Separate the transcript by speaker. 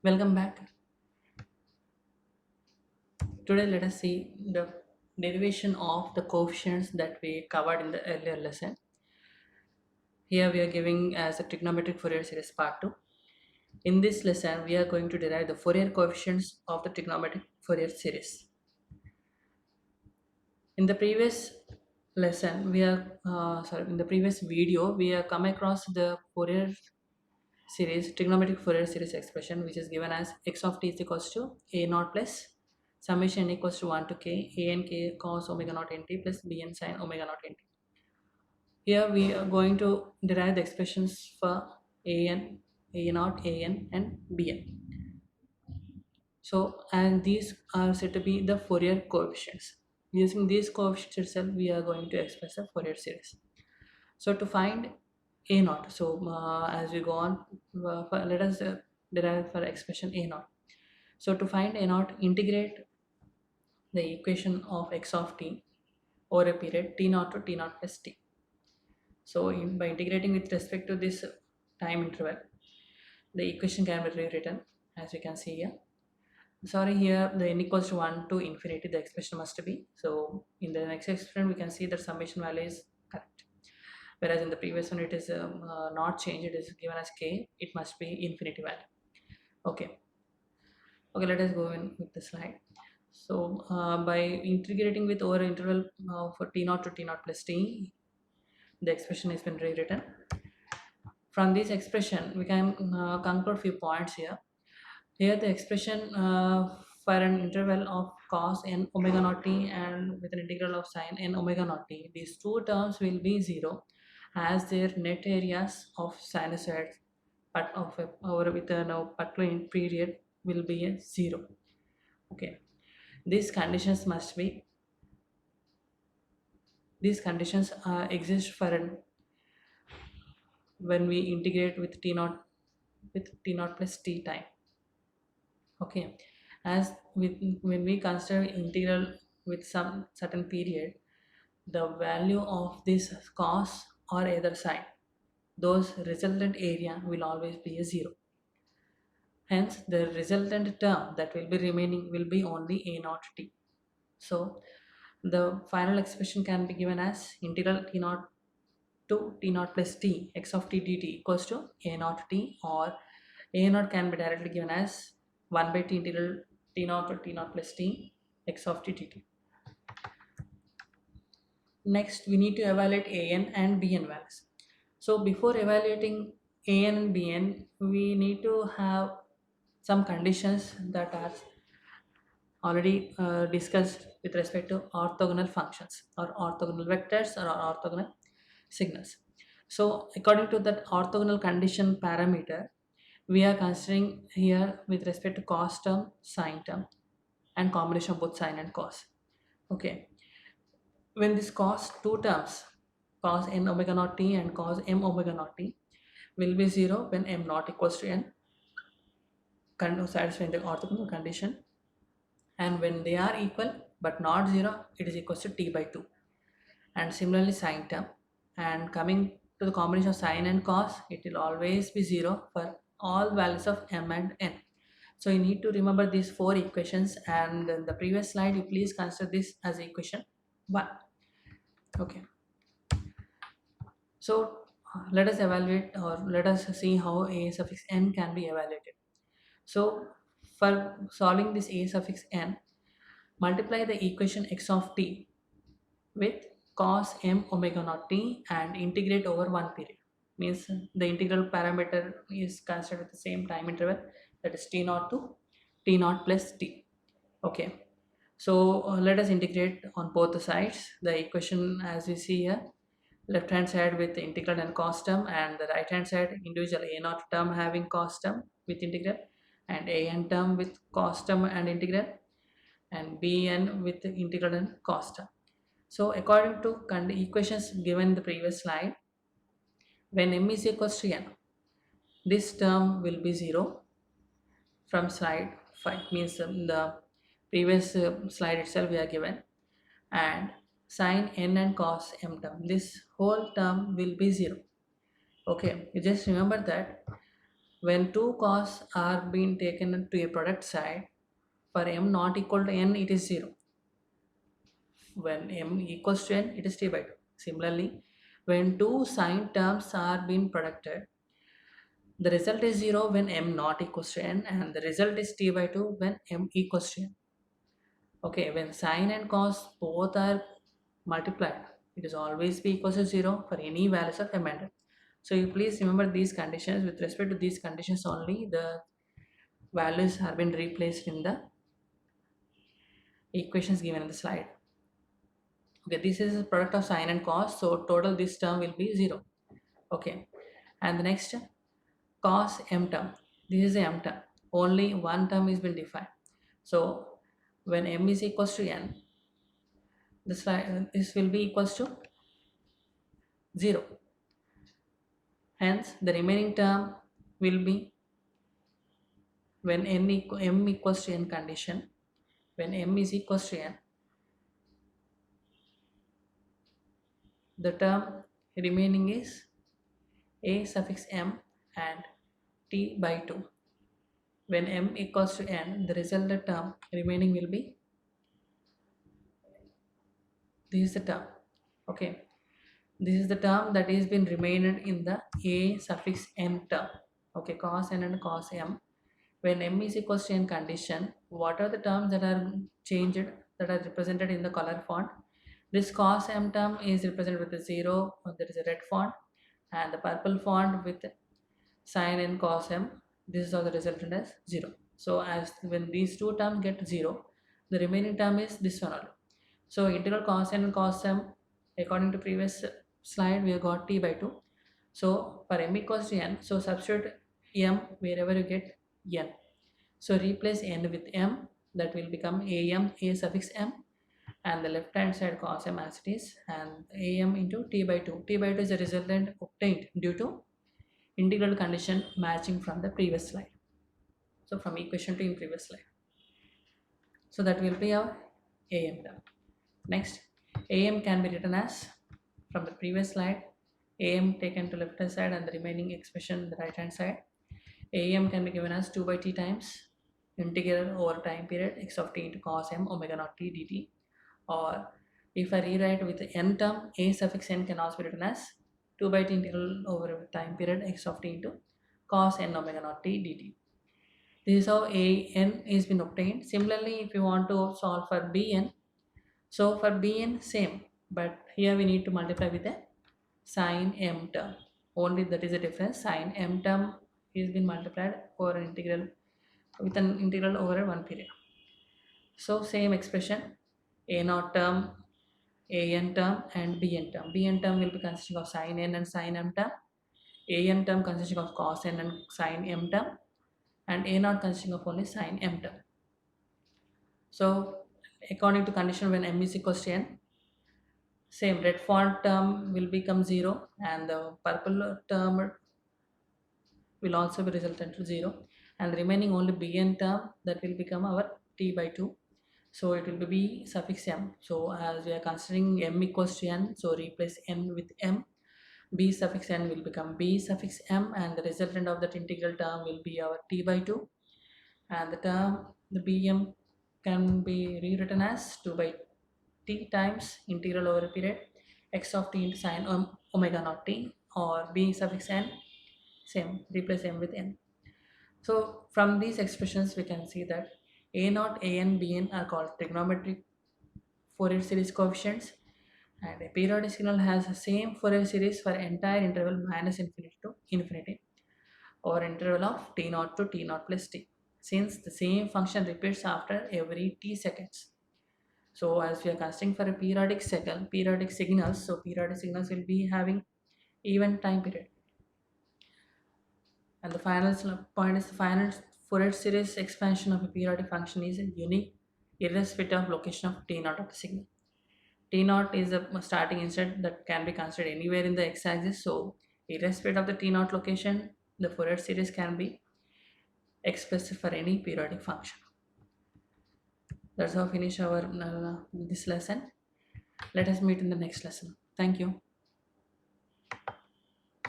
Speaker 1: Welcome back. Today let us see the derivation of the coefficients that we covered in the earlier lesson. Here we are giving as a trigonometric Fourier series part 2. In this lesson we are going to derive the Fourier coefficients of the trigonometric Fourier series. In the previous lesson in the previous video we have come across the Fourier series, trigonometric Fourier series expression, which is given as x of t is equals to a naught plus summation n equals to 1 to k a n k cos omega naught nt plus b n sin omega naught nt. Here we are going to derive the expressions for an, a naught, an and bn. So and these are said to be the Fourier coefficients. Using these coefficients itself we are going to express a Fourier series. So to find a naught, as we go on, let us derive for expression a naught. So to find a naught, integrate the equation of x of t over a period t naught to t naught plus t. So by integrating with respect to this time interval, the equation can be rewritten as you can see here. Sorry, here the n equals to 1 to infinity, the expression must be. So in the next expression, we can see that summation value is correct. Whereas in the previous one, it is not changed, it is given as k, it must be infinity value. Okay. Okay, let us go in with the slide. So by integrating with over interval for t naught to t naught plus t, the expression has been rewritten. From this expression, we can conclude few points here. Here the expression for an interval of cos n omega naught t and with an integral of sin n omega naught t, these two terms will be 0 as their net areas of sinusoids but of a, over with a now particular period will be a 0. Okay, these conditions must be these conditions exist for an when we integrate with t naught plus t time. Okay, as with when we consider integral with some certain period, the value of this cos or either sine, those resultant area will always be a 0. Hence the resultant term that will be remaining will be only a naught t. So the final expression can be given as integral t naught to t naught plus t x of t dt equals to a naught t, or a naught can be directly given as 1 by t integral t naught to t naught plus t x of t dt. Next we need to evaluate an and bn values. So before evaluating an and bn, we need to have some conditions that are already discussed with respect to orthogonal functions or orthogonal vectors or orthogonal signals. So according to that orthogonal condition parameter, we are considering here with respect to cos term, sine term, and combination of both sine and cos. Okay, when this cos two terms, cos n omega naught t and cos m omega naught t, will be 0 when m not equals to n, satisfying the orthogonal condition, and when they are equal but not 0, it is equals to t by 2. And similarly sine term, and coming to the combination of sine and cos, it will always be 0 for all values of m and n. So you need to remember these four equations, and in the previous slide you please consider this as equation 1. Okay, so let us evaluate or let us see how a suffix n can be evaluated. So for solving this a suffix n, multiply the equation x of t with cos m omega naught t and integrate over one period. Means the integral parameter is considered with the same time interval, that is t naught to t naught plus t. Okay, so let us integrate on both the sides. The equation as we see here, left hand side with the integral and cos term, and the right hand side individual a naught term having cos term with integral, and a n term with cos term and integral, and bn with the integral and cos term. So according to equations given in the previous slide, when m is equals to n, this term will be 0 from slide 5, means the previous slide itself we are given, and sine n and cos m term, this whole term will be 0. Okay, you just remember that When two costs are being taken to a product side, for m not equal to n, it is 0. When m equals to n, it is t by 2. Similarly, when two sine terms are being produced, the result is 0 when m not equals to n, and the result is t by 2 when m equals to n. Okay, when sine and cos both are multiplied, it is always be equals to 0 for any values of m and n. So you please remember these conditions. With respect to these conditions only, the values have been replaced in the equations given in the slide. Okay, this is a product of sine and cos, so total this term will be 0. Okay, and the next cos m term. This is the m term. Only one term is been defined. So when m is equals to n, this will be equals to 0. Hence, the remaining term will be when m equals to n condition. When m is equals to n, the term remaining is a suffix m and t by 2. When m equals to n, the resultant term remaining will be, this is the term. Okay, this is the term that is been remained in the a suffix m term. Okay, cos n and cos m. When m is equals to n condition, what are the terms that are changed, that are represented in the color font? This cos m term is represented with a 0, that is a red font, and the purple font with sin and cos m, this is also resultant as 0. So as when these two terms get 0, the remaining term is this one only. So integral cos n and cos m, according to previous slide, we have got t by 2. So for m equals to n, so substitute m wherever you get n. So replace n with m, that will become am a suffix m, and the left hand side cos m as it is, and am into t by 2. T by 2 is the resultant obtained due to integral condition matching from the previous slide. So from equation to in previous slide. So that will be our am term. Next, am can be written as, from the previous slide, am taken to left hand side and the remaining expression the right hand side. Am can be given as 2 by t times integral over time period x of t into cos m omega naught t dt. Or if I rewrite with the n term, a suffix n can also be written as 2 by t integral over time period x of t into cos n omega naught t dt. This is how a n is been obtained. Similarly, if you want to solve for bn, so for bn same, but here we need to multiply with a sin m term. Only that is the difference. Sin m term is been multiplied over an integral, with an integral over one period. So same expression, a naught term, an term and bn term. Bn term will be consisting of sin n and sin m term. An term consisting of cos n and sin m term, and a naught consisting of only sin m term. So according to condition when m is equals to n, same red font term will become 0 and the purple term will also be resultant to 0, and the remaining only bn term, that will become our t by 2. So it will be b suffix m. So as we are considering m equals to n, so replace n with m. B suffix n will become b suffix m, and the resultant of that integral term will be our t by 2, and the term, the bm, can be rewritten as 2 by t times integral over a period x of t into sin omega naught t, or b suffix n, same, replace m with n. So from these expressions we can see that a naught, an, bn are called trigonometric Fourier series coefficients, and a periodic signal has the same Fourier series for entire interval minus infinity to infinity, or interval of t naught to t naught plus t, since the same function repeats after every t seconds. So as we are considering for a periodic signals, so periodic signals will be having even time period. And the final point is, the final Fourier series expansion of a periodic function is unique irrespective of location of t naught of the signal. T naught is a starting instant that can be considered anywhere in the x-axis. So irrespective of the t naught location, the Fourier series can be expressed for any periodic function. That's how we finish our this lesson. Let us meet in the next lesson. Thank you.